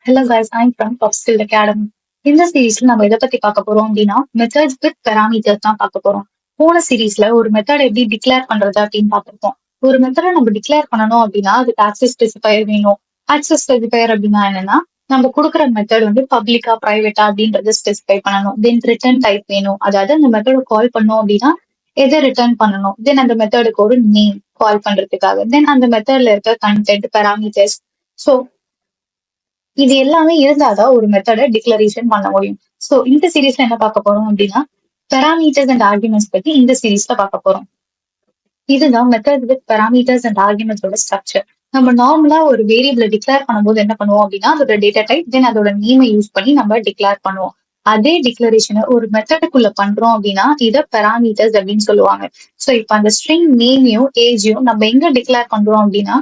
Hello guys, I'm from Top Skill Academy. இந்த சீரீஸ்ல நம்ம எதை பத்தி பார்க்க போறோம் அப்படின்னா மெத்தட்ஸ் வித் பெராமீட்டர்ஸ் தான் பார்க்க போறோம். போன சீரீஸ்ல ஒரு மெத்தட் எப்படி டிக்ளேர் பண்றது அப்படின்னு பார்த்திருப்போம். ஒரு மெத்தடை நம்ம டிக்ளேர் பண்ணணும் அப்படின்னா அதுக்கு ஆக்சஸ் ஸ்பெசிஃபையர் வேணும். ஆக்சஸ் ஸ்பெசிஃபையர் அப்படின்னா என்னன்னா நம்ம கொடுக்குற மெத்தட் வந்து பப்ளிக்கா பிரைவேட்டா அப்படின்றத ஸ்பெசிஃபை பண்ணணும். தென் ரிட்டர்ன் டைப் வேணும். அதாவது அந்த மெத்தடை கால் பண்ணோம் அப்படின்னா எதை ரிட்டர்ன் பண்ணணும். தென் அந்த மெத்தடுக்கு ஒரு நேம் கால் பண்றதுக்காக. தென் அந்த மெத்தட்ல இருக்க கண்டென்ட் பெராமீட்டர்ஸ். ஸோ இது எல்லாமே இருந்தாதான் ஒரு மெத்தடை டிக்ளரேஷன் பண்ண முடியும். சோ இந்த சீரீஸ்ல என்ன பார்க்க போறோம் அப்படின்னா பெராமீட்டர்ஸ் அண்ட் ஆர்குமெண்ட்ஸ் பத்தி இந்த சீரீஸ்ல பார்க்க போறோம். இதுதான் மெத்தட் வித் பெராமீட்டர்ஸ் அண்ட் ஆர்குமெண்ட்ஸோட ஸ்ட்ரக்சர். நம்ம நார்மலா ஒரு வேரியபிளை டிக்ளேர் பண்ணும்போது என்ன பண்ணுவோம் அப்படின்னா அதோட டேட்டா டைப் தென் அதோட நேமை யூஸ் பண்ணி நம்ம டிக்ளேர் பண்ணுவோம். அதே டிக்ளரேஷனை ஒரு மெத்தடுக்குள்ள பண்றோம் அப்படின்னா இதை பெராமீட்டர்ஸ் அப்படின்னு சொல்லுவாங்க. சோ இப்ப அந்த ஸ்ட்ரிங் நேமையும் ஏஜையும் நம்ம எங்க டிக்ளேர் பண்றோம் அப்படின்னா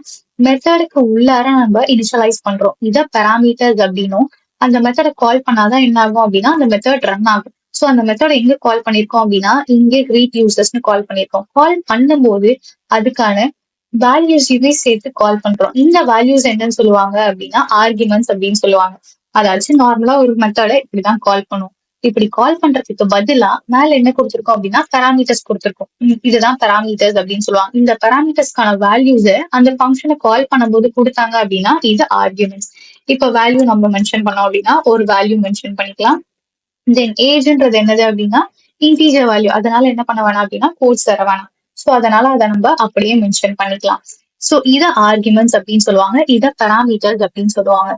மெத்தடுக்கு உள்ளார நம்ம இனிஷியலைஸ் பண்றோம். இதை பெராமீட்டர்ஸ் அப்படின்னும் அந்த மெத்தடை கால் பண்ணாதான் என்ன ஆகும் அப்படின்னா அந்த மெத்தட் ரன் ஆகும். சோ அந்த மெத்தட் எங்க கால் பண்ணிருக்கோம் அப்படின்னா இங்கே கிரீட் யூசர்ஸ்னு கால் பண்ணிருக்கோம். கால் பண்ணும்போது அதுக்கான வேல்யூஸையுமே சேர்த்து கால் பண்றோம். இந்த வேல்யூஸ் என்னன்னு சொல்லுவாங்க அப்படின்னா ஆர்குமெண்ட்ஸ் அப்படின்னு சொல்லுவாங்க. அதாச்சும் நார்மலா ஒரு மெத்தடை இப்படிதான் கால் பண்ணுவோம். இப்படி கால் பண்றதுக்கு பதிலா மேல என்ன கொடுத்திருக்கோம் அப்படின்னா பெராமீட்டர்ஸ் கொடுத்திருக்கோம். இதுதான் பெராமீட்டர்ஸ் அப்படின்னு சொல்லுவாங்க. இந்த பெராமீட்டர்ஸ்க்கான வேல்யூஸ அந்த ஃபங்க்ஷனை கால் பண்ணும்போது கொடுத்தாங்க அப்படின்னா இது ஆர்குமெண்ட்ஸ். இப்ப வேல்யூ நம்ம மென்ஷன் பண்ணோம் அப்படின்னா ஒரு வேல்யூ மென்ஷன் பண்ணிக்கலாம். தென் ஏஜ்ன்றது என்னது அப்படின்னா இன்டீஜர் வேல்யூ. அதனால என்ன பண்ண வேணாம் அப்படின்னா கோட்ஸ் தர வேணாம். சோ அதனால அதை நம்ம அப்படியே மென்ஷன் பண்ணிக்கலாம். சோ இத ஆர்குமெண்ட்ஸ் அப்படின்னு சொல்லுவாங்க. இத பெராமீட்டர்ஸ் அப்படின்னு சொல்லுவாங்க.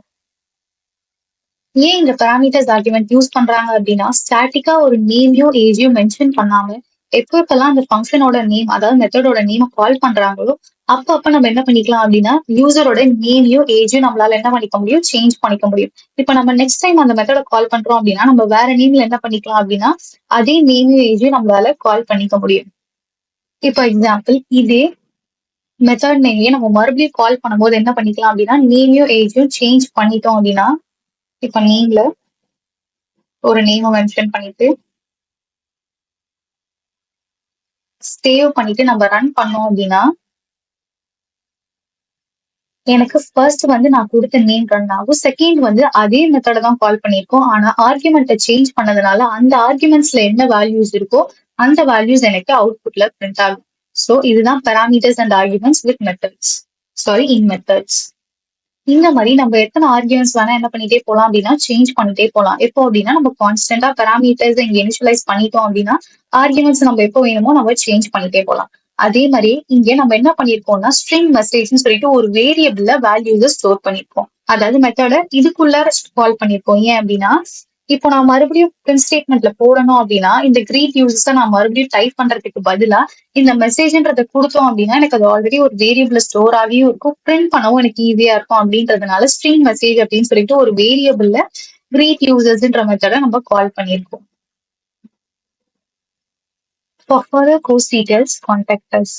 ஏன் இந்த பெராமீட்டர்ஸ் ஆர்குமெண்ட் யூஸ் பண்றாங்க அப்படின்னா ஸ்டாட்டிக்கா ஒரு நேமையும் ஏஜையும் மென்ஷன் பண்ணாம எப்பெல்லாம் அந்த ஃபங்க்ஷனோட நேம் அதாவது மெத்தடோட நேமை கால் பண்றாங்களோ அப்ப நம்ம என்ன பண்ணிக்கலாம் அப்படின்னா யூசரோட நேமையும் ஏஜையும் நம்மளால என்ன பண்ணிக்க முடியும் சேஞ்ச் பண்ணிக்க முடியும். இப்ப நம்ம நெக்ஸ்ட் டைம் அந்த மெத்தட கால் பண்றோம் அப்படின்னா நம்ம வேற நேம்ல என்ன பண்ணிக்கலாம் அப்படின்னா அதே நேமையும் ஏஜையும் நம்மளால கால் பண்ணிக்க முடியும். இப்ப எக்ஸாம்பிள் இதே மெத்தட் நேமையே நம்ம மறுபடியும் கால் பண்ணும்போது என்ன பண்ணிக்கலாம் அப்படின்னா நேமையும் ஏஜையும் சேஞ்ச் பண்ணிட்டோம் அப்படின்னா இப்ப நேம்ல ஒரு நேமை மென்ஷன் பண்ணிட்டு சேவ் பண்ணிட்டு நம்ம ரன் பண்ணோம் அப்படின்னா எனக்கு ஃபர்ஸ்ட் வந்து நான் கொடுத்த நேம் ரன் ஆகும். செகண்ட் வந்து அதே மெத்தட தான் கால் பண்ணிருக்கோம். ஆனா ஆர்குமெண்ட்டை சேஞ்ச் பண்ணதுனால அந்த ஆர்குமெண்ட்ஸ்ல என்ன வேல்யூஸ் இருக்கோ அந்த வேல்யூஸ் எனக்கு அவுட்புட்ல பிரிண்ட் ஆகும். சோ இதுதான் parameters and arguments with methods. Sorry in methods. இந்த மாதிரி நம்ம எத்தனை ஆர்குமெண்ட்ஸ் வேணா என்ன பண்ணிட்டே போலாம் அப்படின்னா சேஞ்ச் பண்ணிட்டே போலாம். எப்போ அப்படின்னா நம்ம கான்ஸ்டன்டா பெராமீட்டர்ஸ் இங்க இனிஷியலைஸ் பண்ணிட்டோம் அப்படின்னா ஆர்குமெண்ட்ஸ் நம்ம எப்போ வேணுமோ நம்ம சேஞ்ச் பண்ணிட்டே போலாம். அதே மாதிரி இங்க நம்ம என்ன பண்ணிருக்கோம்னா ஸ்ட்ரிங் மெசேஜ்னு சொல்லிட்டு ஒரு வேரியபிள்ல வேல்யூஸ் ஸ்டோர் பண்ணிருக்கோம். அதாவது மெத்தட இதுக்குள்ள கால் பண்ணிருக்கோம். ஏன் அப்படின்னா இப்போ நான் மறுபடியும் பிரிண்ட் ஸ்டேட்மெண்ட்ல போடணும் அப்படின்னா இந்த கிரீட் யூசர்ஸை நான் மறுபடியும் டைப் பண்றதுக்கு பதிலா இந்த மெசேஜ்ன்றத கொடுத்தோம் அப்படின்னா எனக்கு அது ஆல்ரெடி ஒரு வேரியபிள் ஸ்டோர் ஆகியும் இருக்கும். பிரிண்ட் பண்ணவும் எனக்கு ஈஸியா இருக்கும் அப்படின்றதுனால ஸ்ட்ரிங் மெசேஜ் அப்படின்னு சொல்லிட்டு ஒரு வேரியபிள்ல கிரீட் யூசர்ஸ்ன்ற மெத்தட நம்ம கால் பண்ணிருக்கோம். For further course details, contact us.